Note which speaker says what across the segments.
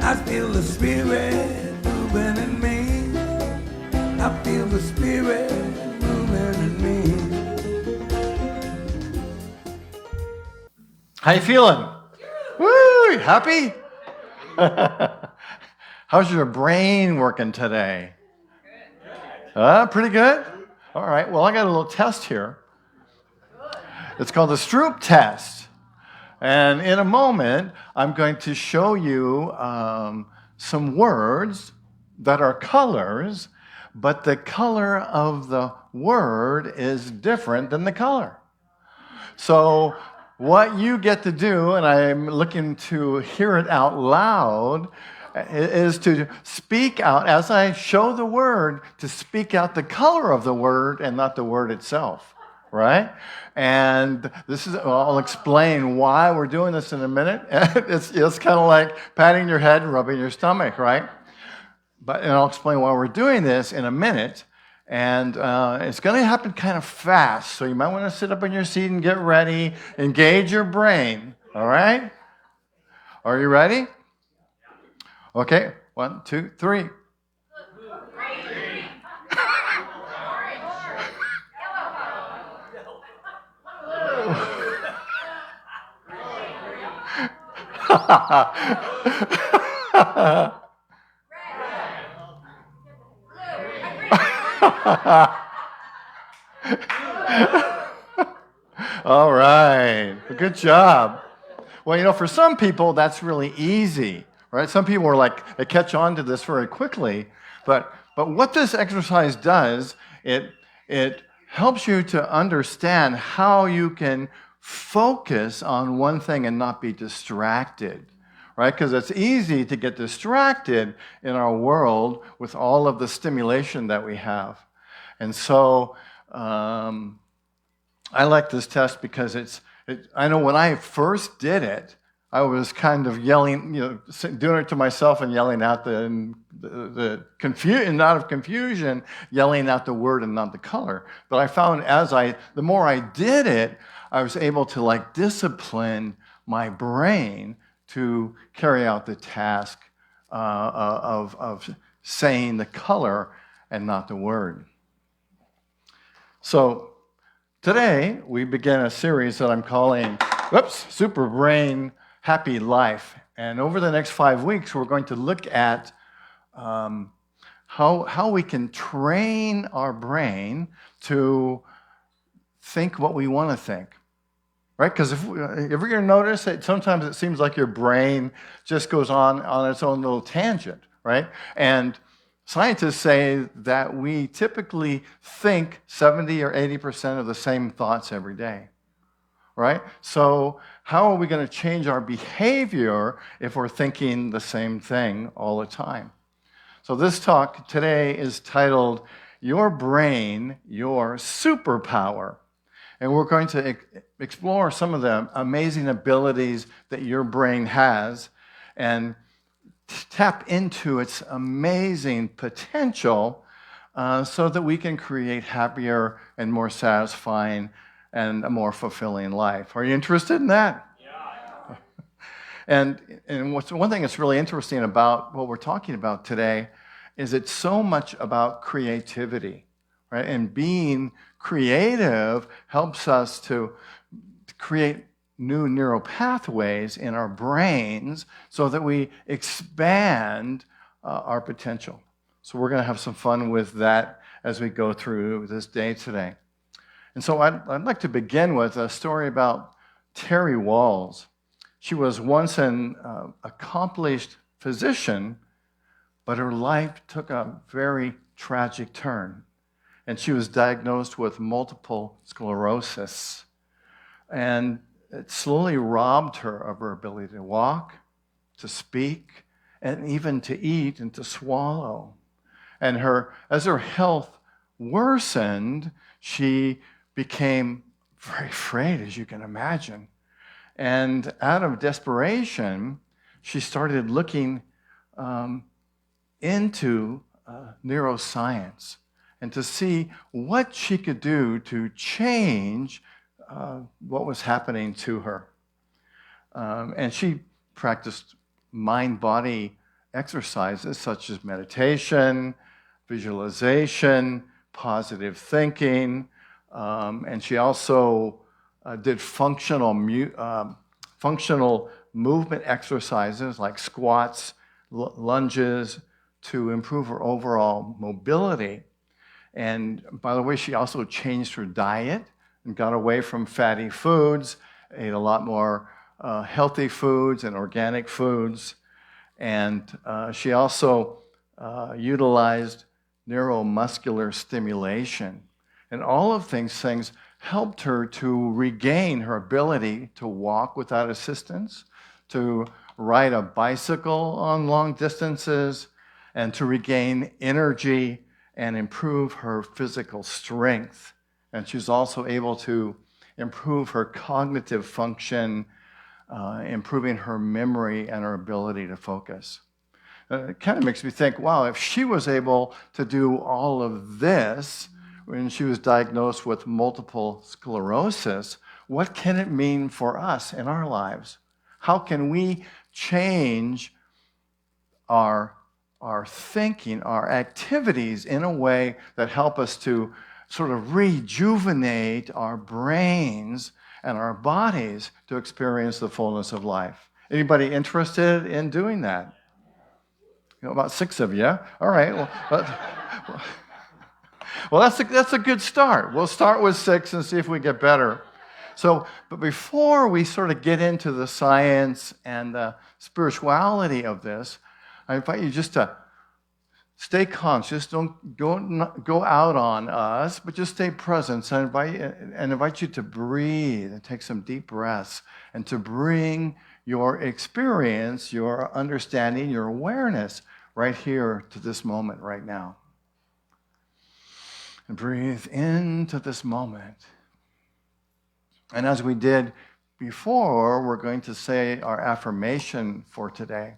Speaker 1: I feel the spirit moving in me. I feel the spirit moving in me.
Speaker 2: How you feeling? Woo! Happy? How's your brain working today? Pretty good? All right, well, I got a little test here. It's called the Stroop test. And in a moment, I'm going to show you some words that are colors, but the color of the word is different than the color. So what you get to do, and I'm looking to hear it out loud, is to speak out, as I show the word, to speak out the color of the word and not the word itself, right? And this is, I'll explain why we're doing this in a minute. It's kind of like patting your head and rubbing your stomach, right? And I'll explain why we're doing this in a minute. And it's going to happen kind of fast, so you might want to sit up in your seat and get ready, engage your brain, all right? Are you ready? Okay, 1, 2, 3. All right, good job. Well, for some people, that's really easy, right? Some people are like, they catch on to this very quickly. But what this exercise does, it helps you to understand how you can focus on one thing and not be distracted, right? Because it's easy to get distracted in our world with all of the stimulation that we have. And so I like this test because I know when I first did it, I was kind of yelling, doing it to myself and yelling out the confusion, out of confusion, yelling out the word and not the color. But I found the more I did it, I was able to discipline my brain to carry out the task of saying the color and not the word. So today we begin a series that I'm calling, Super Brain Happy Life. And over the next 5 weeks, we're going to look at how we can train our brain to think what we want to think. Right? Because if we're going to notice that sometimes it seems like your brain just goes on its own little tangent, right? And scientists say that we typically think 70 or 80% of the same thoughts every day, right? So how are we going to change our behavior if we're thinking the same thing all the time? So this talk today is titled, Your Brain, Your Superpower. And we're going to explore some of the amazing abilities that your brain has and tap into its amazing potential so that we can create happier and more satisfying and a more fulfilling life. Are you interested in that? Yeah. And one thing that's really interesting about what we're talking about today is it's so much about creativity, right? And being creative helps us to create new neural pathways in our brains so that we expand our potential. So we're going to have some fun with that as we go through this day today. And so I'd like to begin with a story about Terry Walls. She was once an accomplished physician, but her life took a very tragic turn. And she was diagnosed with multiple sclerosis. And it slowly robbed her of her ability to walk, to speak, and even to eat and to swallow. And as her health worsened, she became very afraid, as you can imagine. And out of desperation, she started looking into neuroscience and to see what she could do to change what was happening to her. And she practiced mind-body exercises such as meditation, visualization, positive thinking, and she also did functional movement exercises like squats, lunges to improve her overall mobility. And by the way, she also changed her diet and got away from fatty foods, ate a lot more healthy foods and organic foods. And she also utilized neuromuscular stimulation. And all of these things helped her to regain her ability to walk without assistance, to ride a bicycle on long distances, and to regain energy and improve her physical strength. And she's also able to improve her cognitive function, improving her memory and her ability to focus. It kind of makes me think, wow, if she was able to do all of this when she was diagnosed with multiple sclerosis, what can it mean for us in our lives? How can we change our thinking, our activities in a way that help us to sort of rejuvenate our brains and our bodies to experience the fullness of life? Anybody interested in doing that? You know, about 6 of you. All right. Well, that's a good start. We'll start with 6 and see if we get better. So, but before we sort of get into the science and the spirituality of this, I invite you just to stay conscious. Don't go out on us, but just stay present. So I invite you to breathe and take some deep breaths and to bring your experience, your understanding, your awareness right here to this moment right now. And breathe into this moment. And as we did before, we're going to say our affirmation for today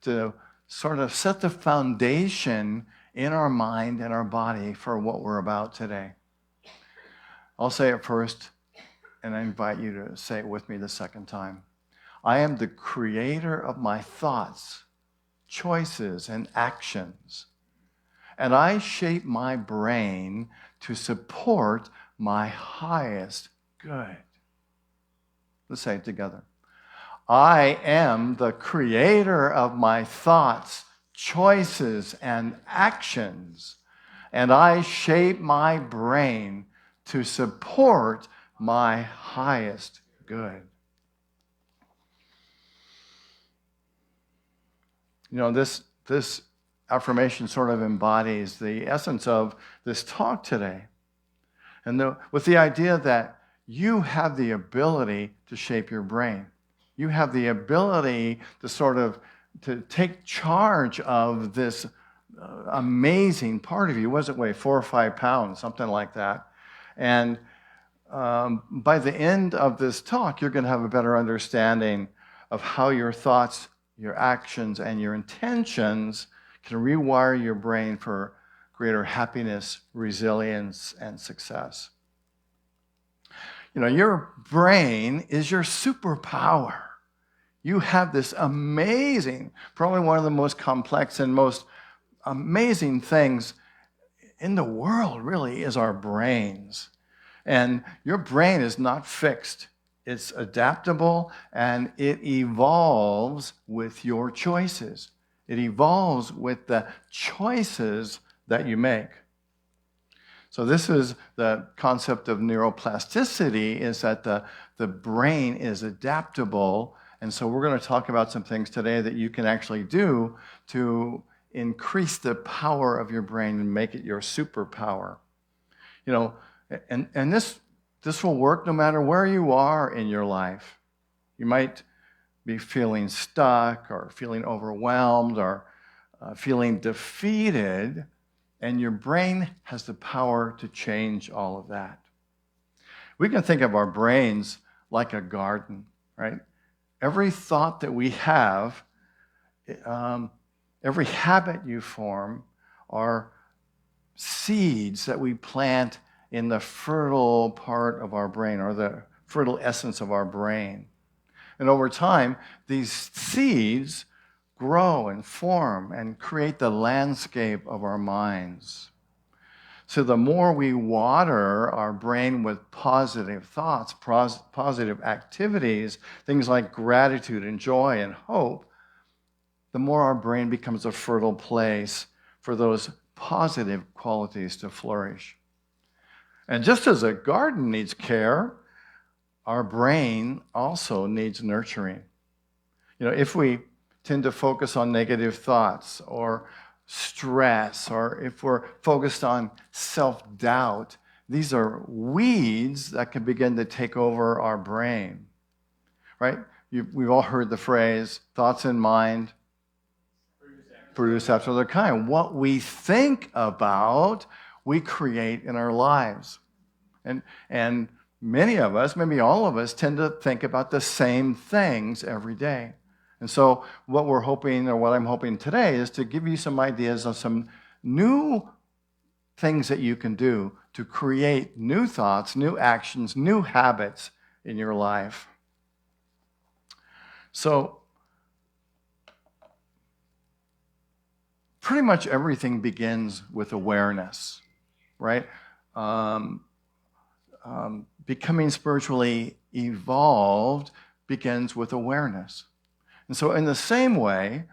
Speaker 2: to sort of set the foundation in our mind and our body for what we're about today. I'll say it first, and I invite you to say it with me the second time. I am the creator of my thoughts, choices, and actions, and I shape my brain to support my highest good. Let's say it together. I am the creator of my thoughts, choices, and actions, and I shape my brain to support my highest good. You know, this affirmation sort of embodies the essence of this talk today. And with the idea that you have the ability to shape your brain. You have the ability to sort of to take charge of this amazing part of you. What does it weigh? 4 or 5 pounds, something like that. And by the end of this talk, you're going to have a better understanding of how your thoughts, your actions, and your intentions can rewire your brain for greater happiness, resilience, and success. You know, your brain is your superpower. You have this amazing, probably one of the most complex and most amazing things in the world, really, is our brains. And your brain is not fixed. It's adaptable, and it evolves with your choices. It evolves with the choices that you make. So this is the concept of neuroplasticity, is that the brain is adaptable. And so we're going to talk about some things today that you can actually do to increase the power of your brain and make it your superpower. You know, and this will work no matter where you are in your life. You might be feeling stuck or feeling overwhelmed or feeling defeated, and your brain has the power to change all of that. We can think of our brains like a garden, right? Every thought that we have, every habit you form are seeds that we plant in the fertile part of our brain, or the fertile essence of our brain. And over time, these seeds grow and form and create the landscape of our minds. So the more we water our brain with positive thoughts, positive activities, things like gratitude and joy and hope, the more our brain becomes a fertile place for those positive qualities to flourish. And just as a garden needs care, our brain also needs nurturing. If we tend to focus on negative thoughts or stress, or if we're focused on self-doubt, these are weeds that can begin to take over our brain, right? We've all heard the phrase, thoughts in mind produce after their kind. What we think about, we create in our lives. And many of us, maybe all of us, tend to think about the same things every day. And so what we're hoping, or what I'm hoping today, is to give you some ideas of some new things that you can do to create new thoughts, new actions, new habits in your life. So pretty much everything begins with awareness, right? Becoming spiritually evolved begins with awareness. And so in the same way,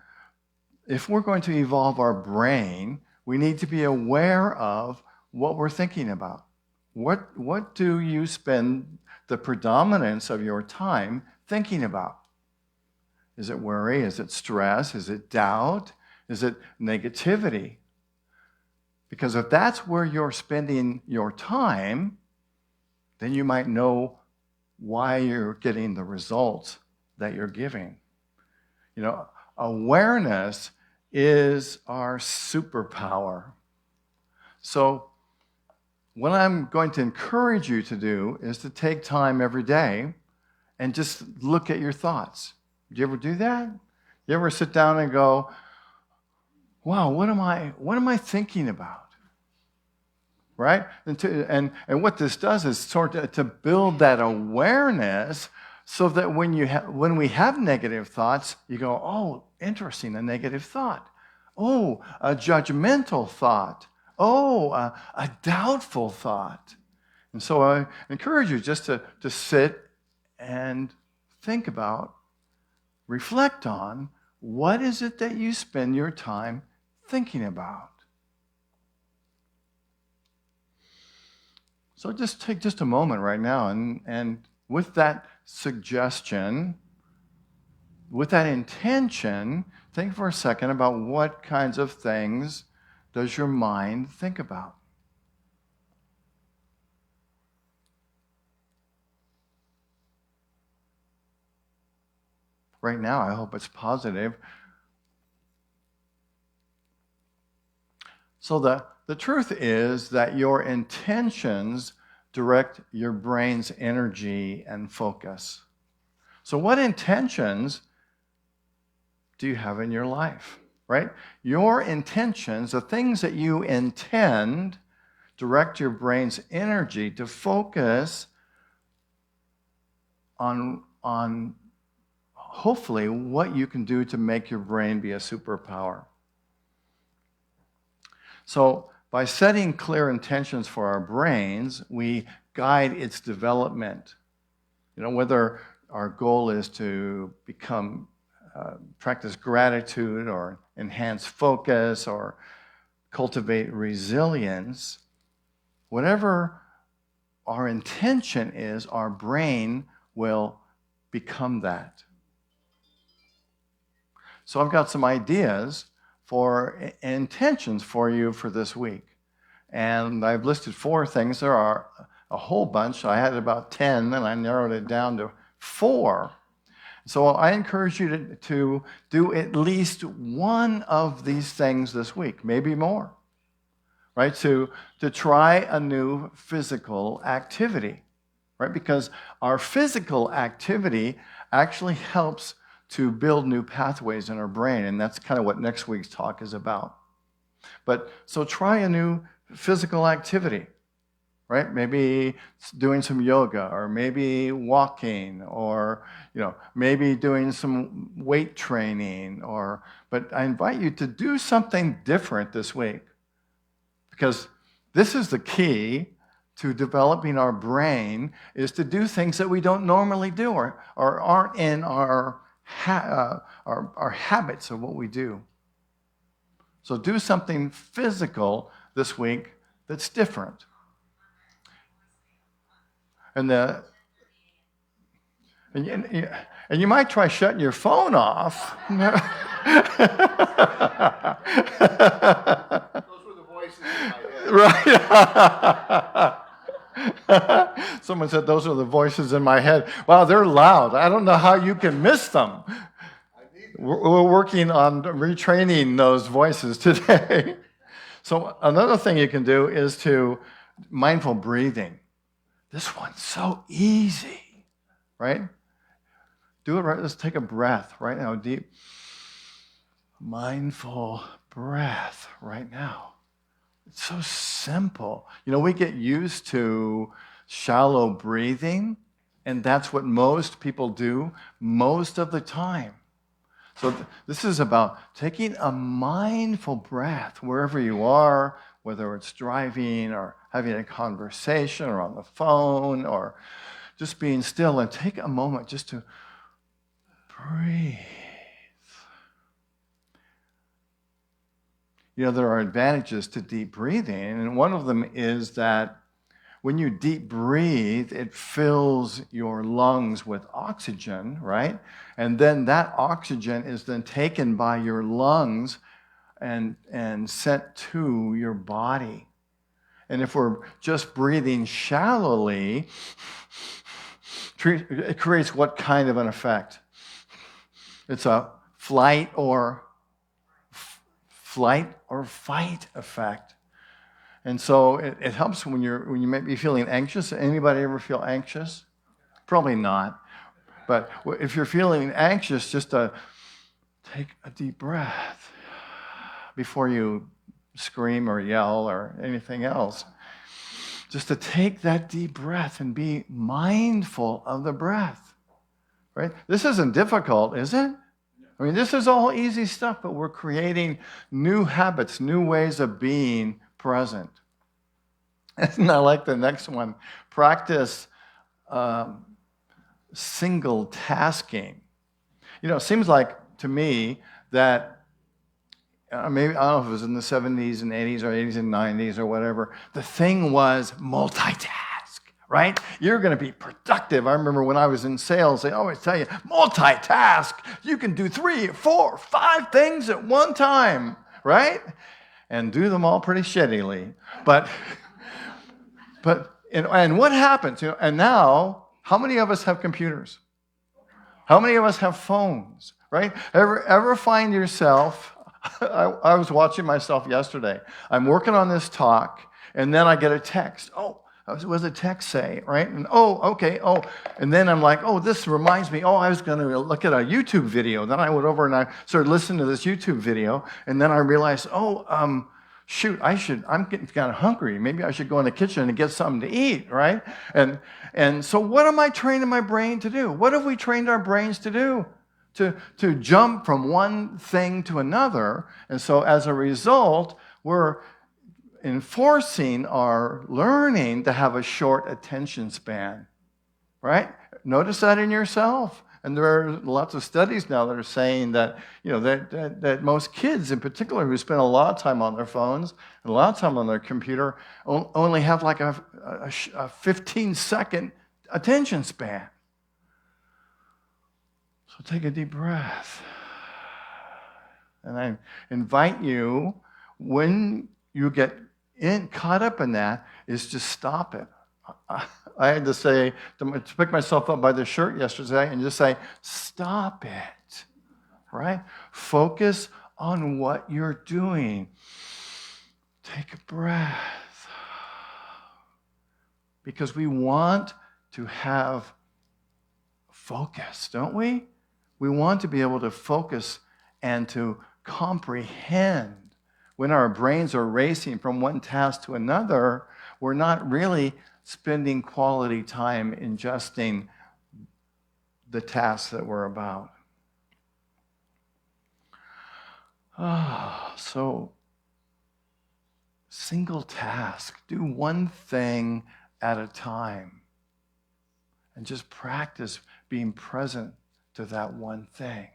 Speaker 2: if we're going to evolve our brain, we need to be aware of what we're thinking about. What do you spend the predominance of your time thinking about? Is it worry? Is it stress? Is it doubt? Is it negativity? Because if that's where you're spending your time, then you might know why you're getting the results that you're giving. Awareness is our superpower. So what I'm going to encourage you to do is to take time every day and just look at your thoughts. Do you ever do that? You ever sit down and go, wow, what am I thinking about? Right? And what this does is sort of to build that awareness, so that when we have negative thoughts, you go, oh, interesting, a negative thought. Oh, a judgmental thought. Oh, a doubtful thought. And so I encourage you just to sit and think about, reflect on, what is it that you spend your time thinking about? So just take just a moment right now, and with that suggestion, with that intention, think for a second about what kinds of things does your mind think about. Right now, I hope it's positive. So the truth is that your intentions direct your brain's energy and focus. So what intentions do you have in your life, right? Your intentions, the things that you intend, direct your brain's energy to focus on hopefully what you can do to make your brain be a superpower. So by setting clear intentions for our brains, we guide its development. Whether our goal is to practice gratitude or enhance focus or cultivate resilience, whatever our intention is, our brain will become that. So I've got some ideas for intentions for you for this week. And I've listed 4 things. There are a whole bunch. I had about 10, and I narrowed it down to 4. So I encourage you to do at least one of these things this week, maybe more, right? To try a new physical activity, right? Because our physical activity actually helps to build new pathways in our brain, and that's kind of what next week's talk is about. So try a new physical activity, right? Maybe doing some yoga, or maybe walking, or maybe doing some weight training, but I invite you to do something different this week, because this is the key to developing our brain, is to do things that we don't normally do, or aren't in our habits of what we do. So do something physical this week that's different. And you might try shutting your phone off.
Speaker 3: Those were the voices in my head.
Speaker 2: Right. Someone said those are the voices in my head. Wow, they're loud. I don't know how you can miss them. We're working on retraining those voices today. So another thing you can do is to mindful breathing. This one's so easy, right? Do it right. Let's take a breath right now, deep, mindful breath right now. It's so simple. We get used to shallow breathing, and that's what most people do most of the time. So this is about taking a mindful breath wherever you are, whether it's driving or having a conversation or on the phone or just being still, and take a moment just to breathe. There are advantages to deep breathing, and one of them is that when you deep breathe, it fills your lungs with oxygen, right? And then that oxygen is then taken by your lungs and sent to your body. And if we're just breathing shallowly, it creates what kind of an effect? It's a flight or fight effect. And so it helps when you may be feeling anxious. Anybody ever feel anxious? Probably not. But if you're feeling anxious, just take a deep breath before you scream or yell or anything else. Just to take that deep breath and be mindful of the breath, right? This isn't difficult, is it? I mean, this is all easy stuff, but we're creating new habits, new ways of being present. And I like the next one. Practice single tasking. It seems like to me that maybe, I don't know if it was in the 70s and 80s or 80s and 90s or whatever, the thing was multitask, right? You're going to be productive. I remember when I was in sales, they always tell you, multitask. You can do 3, 4, 5 things at one time, right? And do them all pretty shittily. But what happens? And now, how many of us have computers? How many of us have phones, right? Ever find yourself, I was watching myself yesterday. I'm working on this talk, and then I get a text. Oh, what does the text say, right? And okay. And then I'm like, this reminds me, I was going to look at a YouTube video. Then I went over and I started listening to this YouTube video, and then I realized, shoot, I'm getting kind of hungry. Maybe I should go in the kitchen and get something to eat, right? And so what am I training my brain to do? What have we trained our brains to do? To jump from one thing to another. And so as a result, we're enforcing our learning to have a short attention span, right? Notice that in yourself. And there are lots of studies now that are saying that, that most kids in particular who spend a lot of time on their phones and a lot of time on their computer only have like a 15-second attention span. So take a deep breath. And I invite you, when you get caught up in that, is just stop it. I had to pick myself up by the shirt yesterday and just say, stop it, right? Focus on what you're doing. Take a breath. Because we want to have focus, don't we? We want to be able to focus and to comprehend. When our brains are racing from one task to another, we're not really spending quality time ingesting the tasks that we're about. So single task. Do one thing at a time. And just practice being present to that one thing.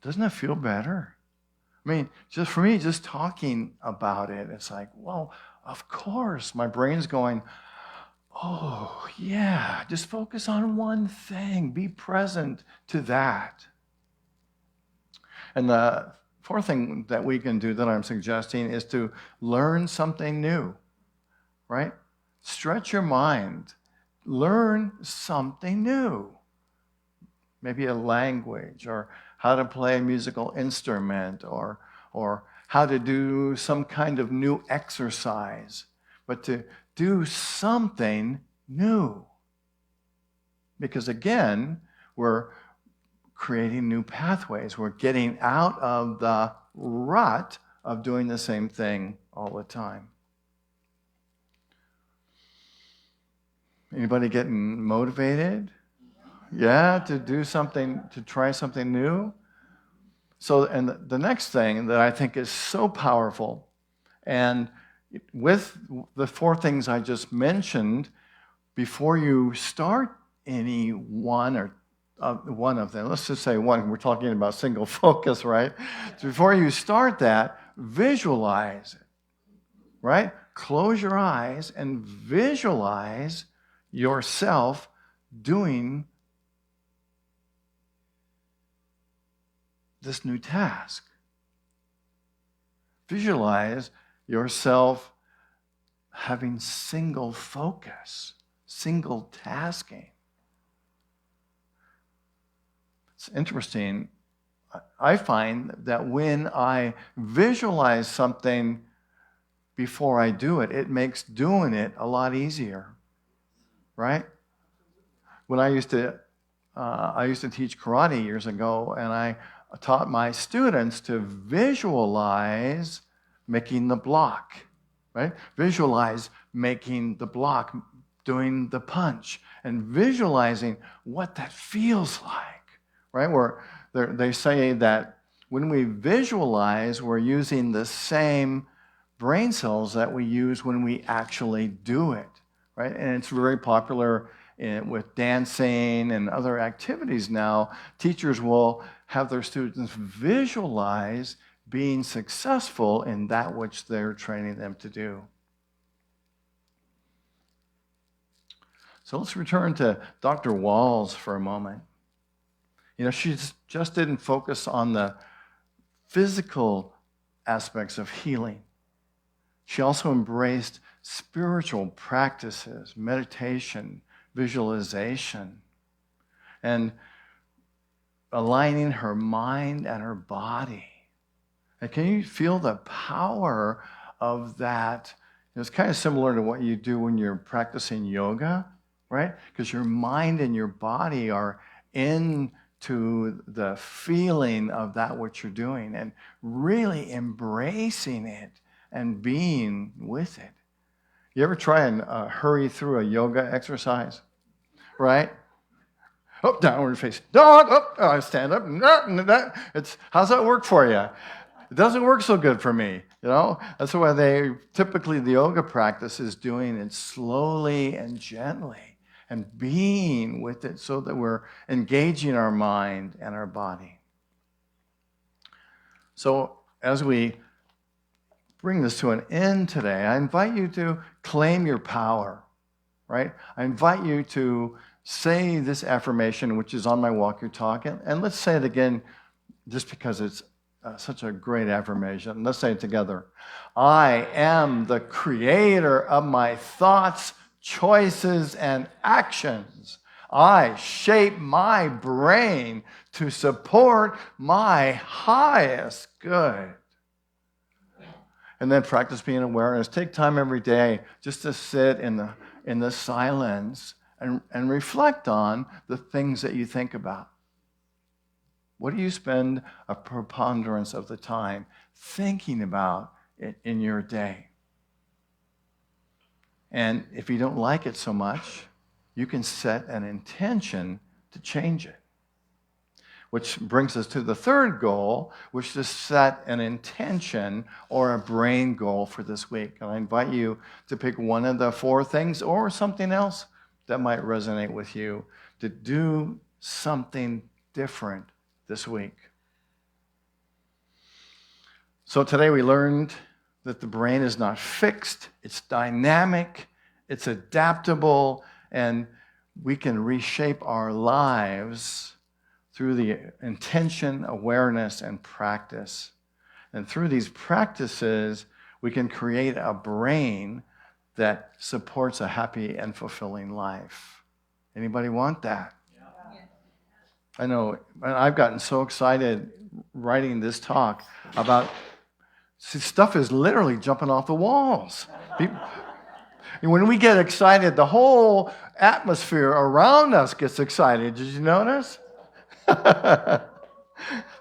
Speaker 2: Doesn't it feel better? I mean, just for me, just talking about it, it's like, well, of course, my brain's going, oh, yeah, just focus on one thing. Be present to that. And the fourth thing that we can do that I'm suggesting is to learn something new, right? Stretch your mind. Learn something new. Maybe a language, or how to play a musical instrument, or how to do some kind of new exercise, but to do something new. Because again, we're creating new pathways. We're getting out of the rut of doing the same thing all the time. Anybody getting motivated? Yeah, to do something, to try something new? So, and the next thing that I think is so powerful, and with the four things I just mentioned, before you start any one or one of them, let's just say one, we're talking about single focus, right? So before you start that, visualize it, right? Close your eyes and visualize yourself doing this new task. Visualize yourself having single focus, single tasking. It's interesting. I find that when I visualize something before I do it, it makes doing it a lot easier, right? When I used to teach karate years ago, and I taught my students to visualize making the block, right? Visualize making the block, doing the punch, and visualizing what that feels like, right? Where they say that when we visualize, we're using the same brain cells that we use when we actually do it, right? And it's very popular with dancing and other activities now. Teachers will have their students visualize being successful in that which they're training them to do. So let's return to Dr. Walls for a moment. You know, she just didn't focus on the physical aspects of healing. She also embraced spiritual practices, meditation, visualization, and aligning her mind and her body. And can you feel the power of that? It's kind of similar to what you do when you're practicing yoga, right? Because your mind and your body are into the feeling of that what you're doing and really embracing it and being with it. You ever try and hurry through a yoga exercise, right? Oh, downward face dog. Oh, stand up. How's that work for you? It doesn't work so good for me, you know? That's why the yoga practice is doing it slowly and gently and being with it so that we're engaging our mind and our body. So as we bring this to an end today, I invite you to claim your power, right? I invite you to say this affirmation, which is on my walk your talk, and let's say it again just because it's such a great affirmation. Let's say it together. I am the creator of my thoughts, choices, and actions. I shape my brain to support my highest good. And then practice being awareness. Take time every day just to sit in the silence and reflect on the things that you think about. What do you spend a preponderance of the time thinking about in your day? And if you don't like it so much, you can set an intention to change it. Which brings us to the third goal, which is to set an intention or a brain goal for this week. And I invite you to pick one of the 4 things or something else that might resonate with you to do something different this week. So today we learned that the brain is not fixed, it's dynamic, it's adaptable, and we can reshape our lives through the intention, awareness, and practice. And through these practices, we can create a brain that supports a happy and fulfilling life. Anybody want that? Yeah. I know, and I've gotten so excited writing this talk about, stuff is literally jumping off the walls. When we get excited, the whole atmosphere around us gets excited. Did you notice?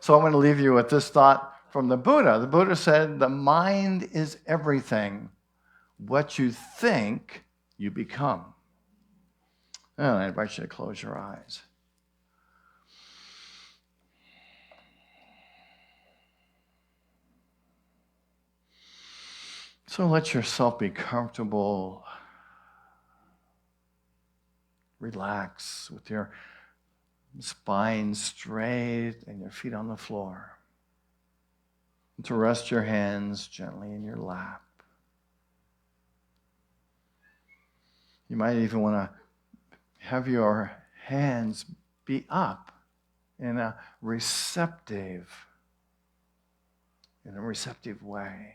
Speaker 2: So I'm going to leave you with this thought from the Buddha. The Buddha said, the mind is everything. What you think, you become. And I invite you to close your eyes. So let yourself be comfortable. Relax with your spine straight and your feet on the floor. And to rest your hands gently in your lap. You might even want to have your hands be up in a receptive way.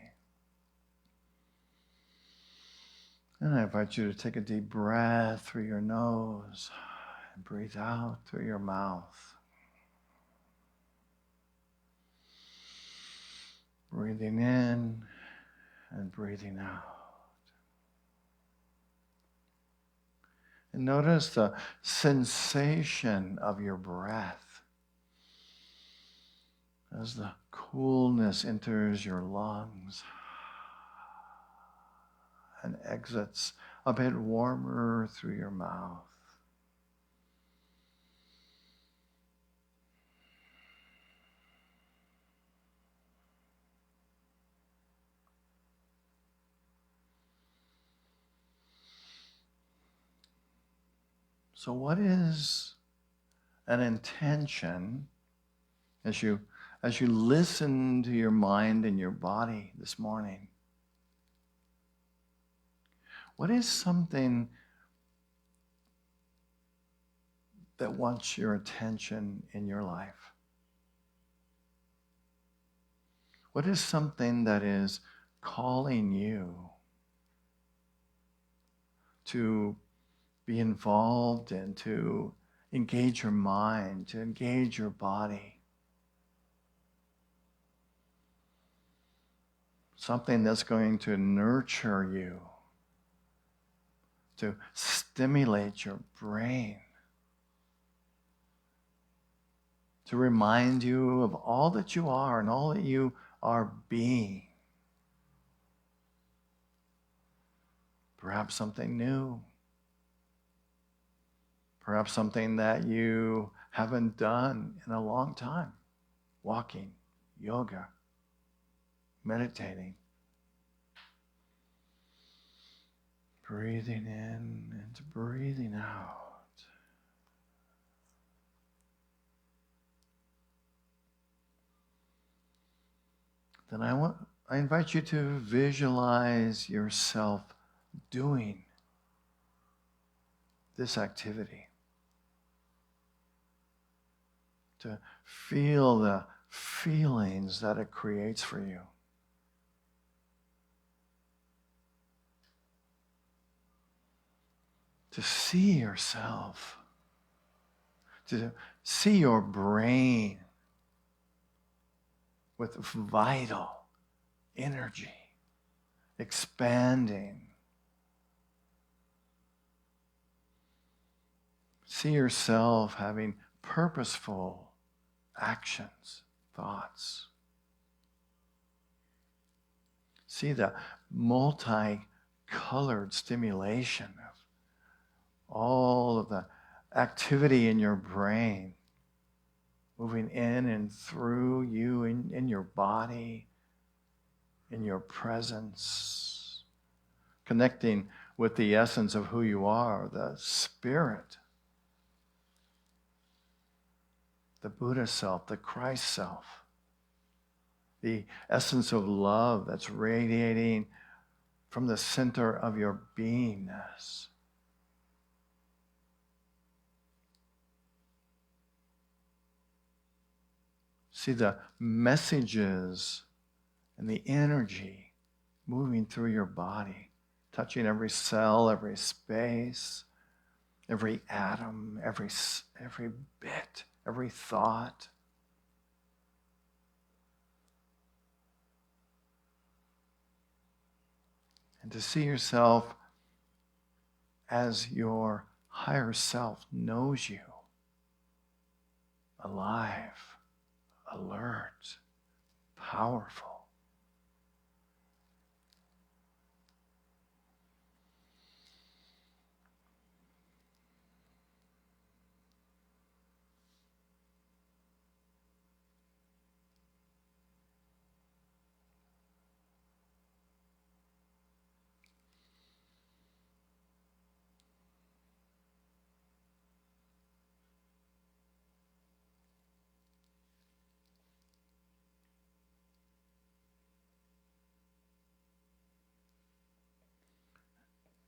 Speaker 2: And I invite you to take a deep breath through your nose and breathe out through your mouth. Breathing in and breathing out. And notice the sensation of your breath as the coolness enters your lungs and exits a bit warmer through your mouth. So what is an intention as you listen to your mind and your body this morning? What is something that wants your attention in your life? What is something that is calling you to be involved in, to engage your mind, to engage your body? Something that's going to nurture you, to stimulate your brain, to remind you of all that you are and all that you are being. Perhaps something new. Perhaps something that you haven't done in a long time. Walking, yoga, meditating. Breathing in and breathing out. Then I invite you to visualize yourself doing this activity. To feel the feelings that it creates for you. To see yourself. To see your brain with vital energy, expanding. See yourself having purposeful actions, thoughts. See the multicolored colored stimulation of all of the activity in your brain, moving in and through you, in your body, in your presence, connecting with the essence of who you are, the spirit, the Buddha self, the Christ self, the essence of love that's radiating from the center of your beingness. See the messages and the energy moving through your body, touching every cell, every space, every atom, every bit, every thought. And to see yourself as your higher self knows you, alive, alert, powerful.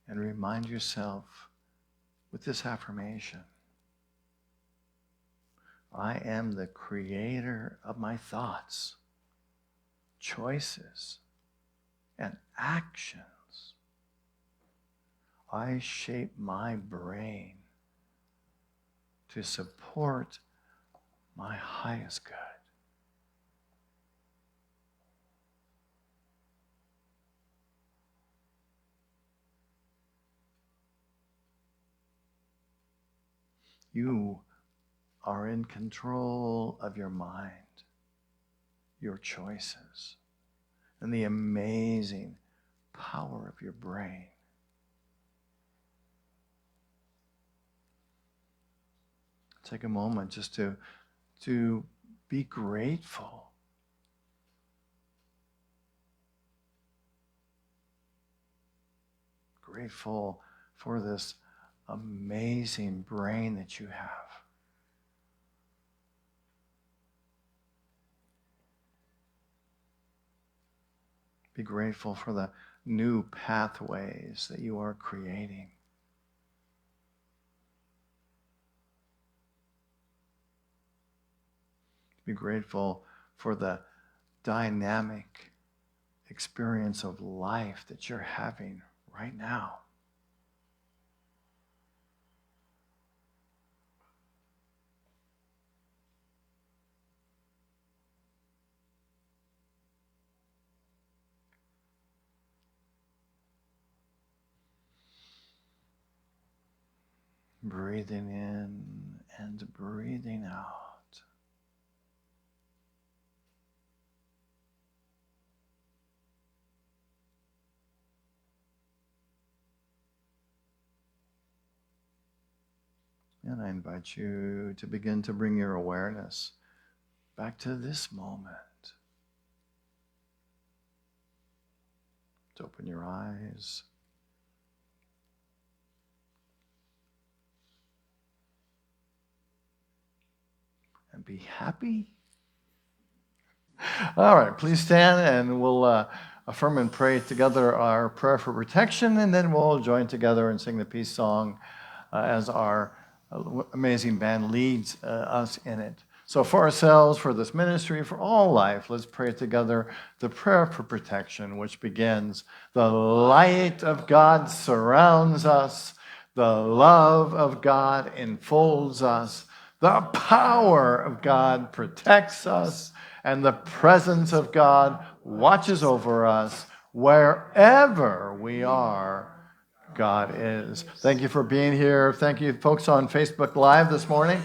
Speaker 2: And remind yourself with this affirmation: I am the creator of my thoughts, choices, and actions. I shape my brain to support my highest good. You are in control of your mind, your choices, and the amazing power of your brain. Take a moment just to be grateful. Grateful for this amazing brain that you have. Be grateful for the new pathways that you are creating. Be grateful for the dynamic experience of life that you're having right now. Breathing in and breathing out. And I invite you to begin to bring your awareness back to this moment. To open your eyes. And be happy. All right, please stand and we'll affirm and pray together our prayer for protection, and then we'll join together and sing the peace song as our amazing band leads us in it. So for ourselves, for this ministry, for all life, let's pray together the prayer for protection, which begins: the light of God surrounds us, the love of God enfolds us, the power of God protects us, and the presence of God watches over us wherever we are. God is. Thank you for being here. Thank you, folks on Facebook Live this morning.